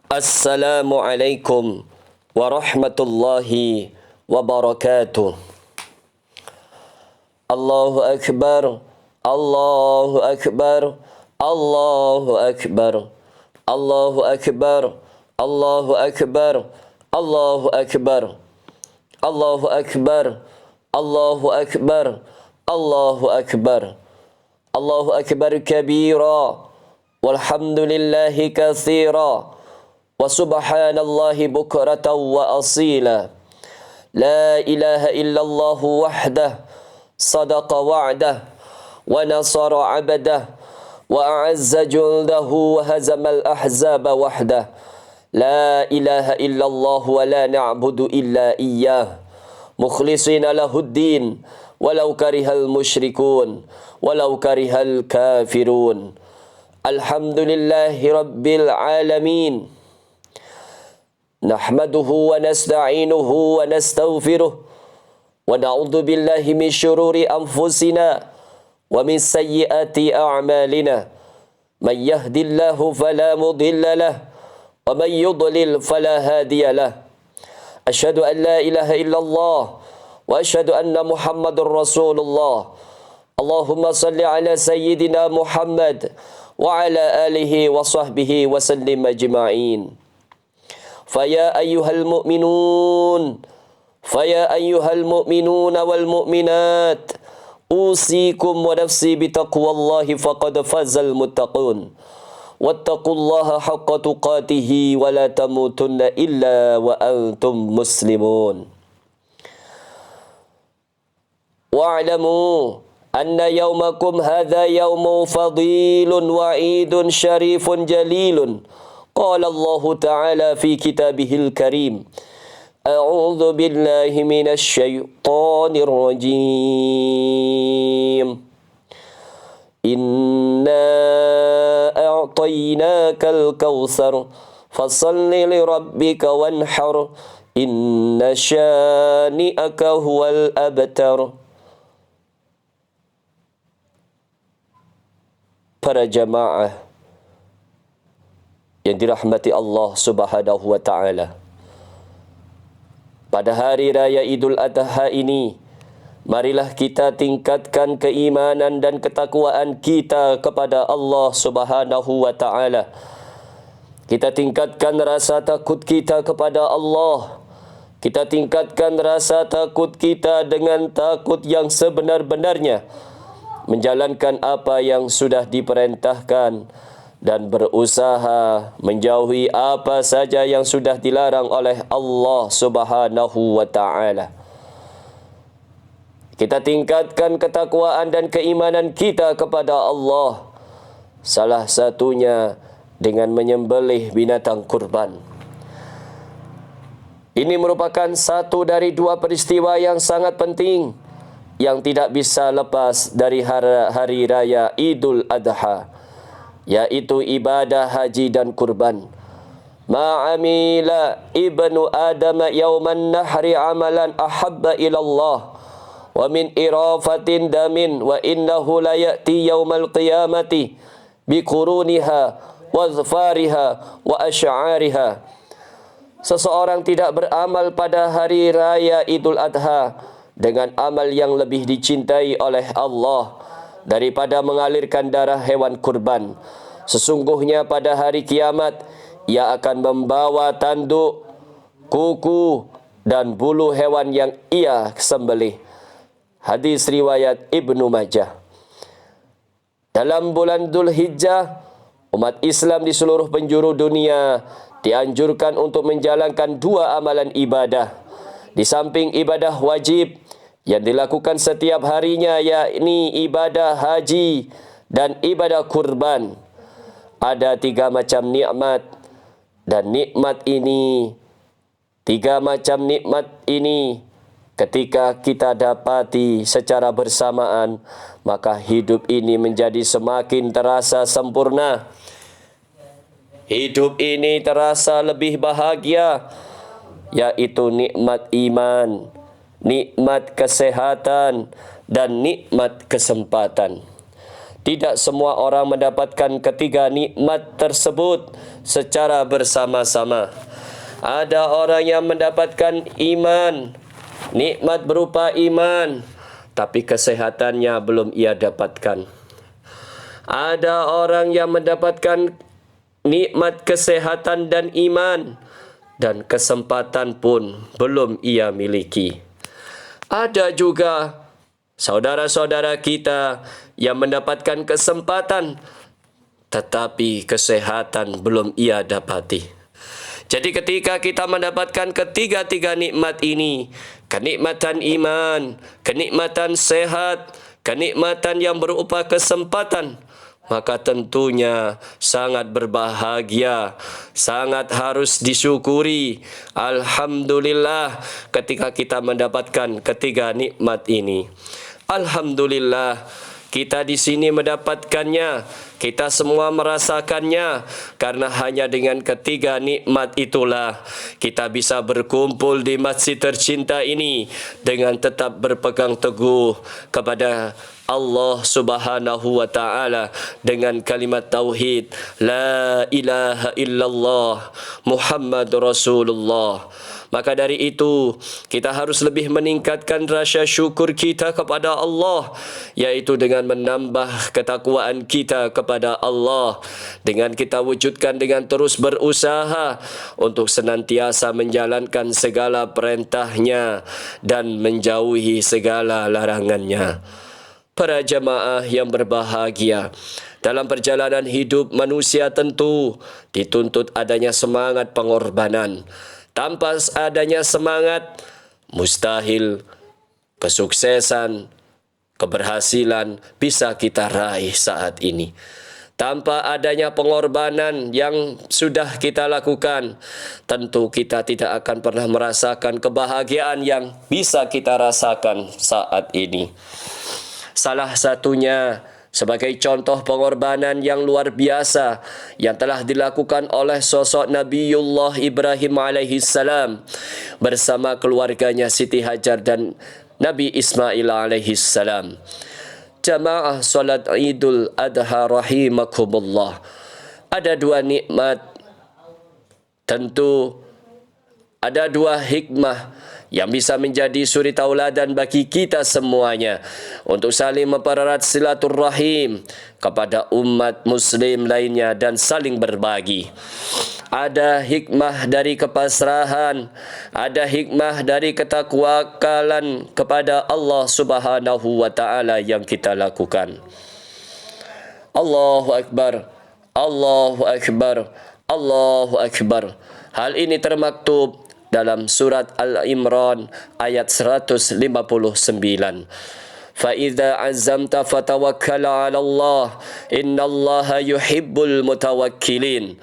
Assalamualaikum warahmatullahi wabarakatuh. Allahu Akbar, Allahu Akbar, Allahu Akbar, Allahu Akbar, Allahu Akbar, Allahu Akbar, Allahu Akbar, Allahu Akbar, Allahu Akbar, Allahu Akbar kabira, walhamdulillahi katsira, wa subhanallahi bukratan wa asila. La ilaha illallah wahdah, sadaqa wa'dah, wa nasara 'abdah, wa a'azza jundahu, wa hazamal ahzaba wahdah. La ilaha illallah wa la na'budu illa iyyah, mukhlisina lahuddin, walau karihal musyrikun, walau karihal kafirun. Alhamdulillahi rabbil alamin. Nahmaduhu wa nasta'inuhu wa nastaghfiruh wa na'udzu billahi min syururi anfusina wa min sayyiati a'malina. Man yahdillahu fala mudilla lahu wa man yudlil fala hadiya lahu. Asyhadu an la ilaha illallah wa asyhadu anna Muhammadar Rasulullah. Allahumma salli ala sayyidina Muhammad wa ala alihi wa sahbihi wa sallim ajma'in. Faya ayyuhal mu'minun, faya ayyuhal mu'minuna wal mu'minat, usikum wa nafsi bitaqwallahi faqad fazal muttaqun. Wattaqullaha haqqa tuqatihi wa la tamutunna illa wa antum muslimun. Wa'lamu anna yawmakum hadha yawmun fadilun wa 'idun syarifun jalilun. Qala Allah Ta'ala fi kitabihil karim. A'udzu billahi minasy syaithanir rajim. Inna a'tainakal kautsar fashalli li rabbika wanhar. Inna syani'aka huwal abtar. Para jamaah yang dirahmati Allah Subhanahu wa taala, pada hari raya Idul Adha ini, marilah kita tingkatkan keimanan dan ketakwaan kita kepada Allah Subhanahu wa taala. Kita tingkatkan rasa takut kita kepada Allah. Kita tingkatkan rasa takut kita dengan takut yang sebenar-benarnya, menjalankan apa yang sudah diperintahkan dan berusaha menjauhi apa saja yang sudah dilarang oleh Allah Subhanahu wa taala. Kita tingkatkan ketakwaan dan keimanan kita kepada Allah, salah satunya dengan menyembelih binatang kurban. Ini merupakan satu dari dua peristiwa yang sangat penting yang tidak bisa lepas dari hari raya Idul Adha, yaitu ibadah haji dan kurban. Ma'amila ibnu Adam yawman nahri amalan ahabba ilallah wa min irafatin damin wa innahu la ya'ti yawmal qiyamati biquruniha wa dhfariha wa asy'ariha. Seseorang tidak beramal pada hari raya Idul Adha dengan amal yang lebih dicintai oleh Allah daripada mengalirkan darah hewan kurban. Sesungguhnya pada hari kiamat ia akan membawa tanduk, kuku dan bulu hewan yang ia sembelih. Hadis riwayat Ibnu Majah. Dalam bulan Dzulhijjah, umat Islam di seluruh penjuru dunia dianjurkan untuk menjalankan dua amalan ibadah. Di samping ibadah wajib yang dilakukan setiap harinya, yakni ibadah haji dan ibadah kurban, ada tiga macam nikmat. Dan tiga macam nikmat ini ketika kita dapati secara bersamaan, maka hidup ini menjadi semakin terasa sempurna. Hidup ini terasa lebih bahagia, yaitu nikmat iman, nikmat kesehatan, dan nikmat kesempatan. Tidak semua orang mendapatkan ketiga nikmat tersebut secara bersama-sama. Ada orang yang mendapatkan iman, nikmat berupa iman, tapi kesehatannya belum ia dapatkan. Ada orang yang mendapatkan nikmat kesehatan dan iman, dan kesempatan pun belum ia miliki. Ada juga saudara-saudara kita yang mendapatkan kesempatan, tetapi kesehatan belum ia dapati. Jadi ketika kita mendapatkan ketiga-tiga nikmat ini, kenikmatan iman, kenikmatan sehat, kenikmatan yang berupa kesempatan, maka tentunya sangat berbahagia, sangat harus disyukuri. Alhamdulillah ketika kita mendapatkan ketiga nikmat ini. Alhamdulillah kita di sini mendapatkannya, kita semua merasakannya, karena hanya dengan ketiga nikmat itulah kita bisa berkumpul di masjid tercinta ini dengan tetap berpegang teguh kepada Allah Subhanahu wa taala dengan kalimat tauhid, la ilaha illallah Muhammadur Rasulullah. Maka dari itu kita harus lebih meningkatkan rasa syukur kita kepada Allah, yaitu dengan menambah ketakwaan kita kepada Allah, dengan kita wujudkan dengan terus berusaha untuk senantiasa menjalankan segala perintahnya dan menjauhi segala larangannya. Para jamaah yang berbahagia, dalam perjalanan hidup manusia tentu dituntut adanya semangat pengorbanan. Tanpa adanya semangat, mustahil kesuksesan, keberhasilan bisa kita raih saat ini. Tanpa adanya pengorbanan yang sudah kita lakukan, tentu kita tidak akan pernah merasakan kebahagiaan yang bisa kita rasakan saat ini. Salah satunya sebagai contoh pengorbanan yang luar biasa yang telah dilakukan oleh sosok Nabiullah Ibrahim alaihissalam bersama keluarganya Siti Hajar dan Nabi Ismail alaihissalam. Jamaah salat Idul Adha rahimakumullah. Ada dua nikmat, tentu ada dua hikmah yang bisa menjadi suri tauladan bagi kita semuanya untuk saling mempererat silaturrahim kepada umat muslim lainnya dan saling berbagi. Ada hikmah dari kepasrahan, ada hikmah dari ketakwakalan kepada Allah Subhanahu wa taala yang kita lakukan. Allahu akbar, Allahu akbar, Allahu akbar. Hal ini termaktub dalam surat Al-Imran ayat 159. Fa idza azamta fatawakkal 'ala Allah, innallaha yuhibbul mutawakkilin.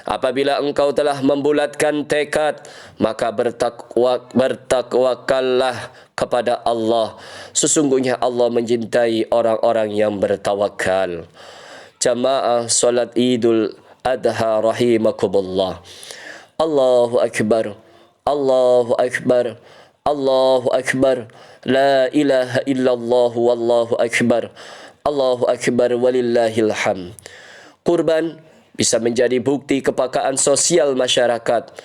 Apabila engkau telah membulatkan tekad, maka bertakwakallah kepada Allah. Sesungguhnya Allah mencintai orang-orang yang bertawakal. Jamaah salat Idul Adha rahimakumullah. Allahu akbar, Allahu akbar, Allahu akbar, la ilaha illallah wallahu akbar, Allahu akbar walillahil hamd. Kurban bisa menjadi bukti kepekaan sosial masyarakat.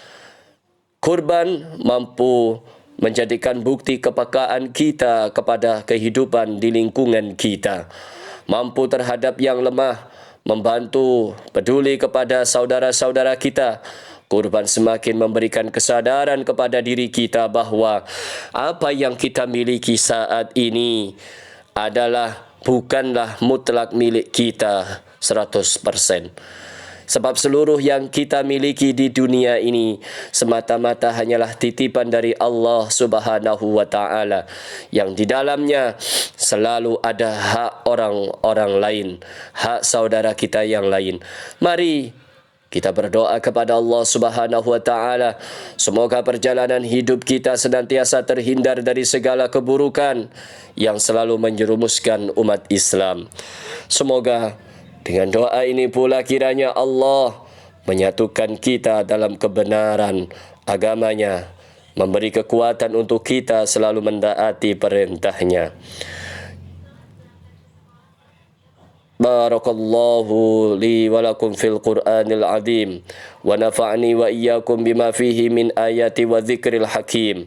Kurban mampu menjadikan bukti kepekaan kita kepada kehidupan di lingkungan kita. Mampu terhadap yang lemah, membantu, peduli kepada saudara-saudara kita. Kurban semakin memberikan kesadaran kepada diri kita bahawa apa yang kita miliki saat ini bukanlah mutlak milik kita 100%. Sebab seluruh yang kita miliki di dunia ini semata-mata hanyalah titipan dari Allah Subhanahu wa taala yang di dalamnya selalu ada hak orang-orang lain, hak saudara kita yang lain. Mari kita berdoa kepada Allah Subhanahu wa taala, semoga perjalanan hidup kita senantiasa terhindar dari segala keburukan yang selalu menjerumuskan umat Islam. Semoga dengan doa ini pula kiranya Allah menyatukan kita dalam kebenaran agamanya, memberi kekuatan untuk kita selalu mendaati perintahnya. Barakallahu li wa lakum fil Qur'anil azim wa nafa'ani wa iyyakum bima fihi min ayati wa dzikril hakim.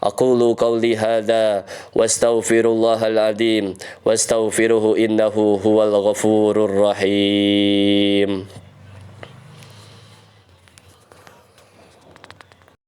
Aqulu qawli hadza wastaghfirullahal azim wastaghfiruhu innahu huwal ghafurur rahim.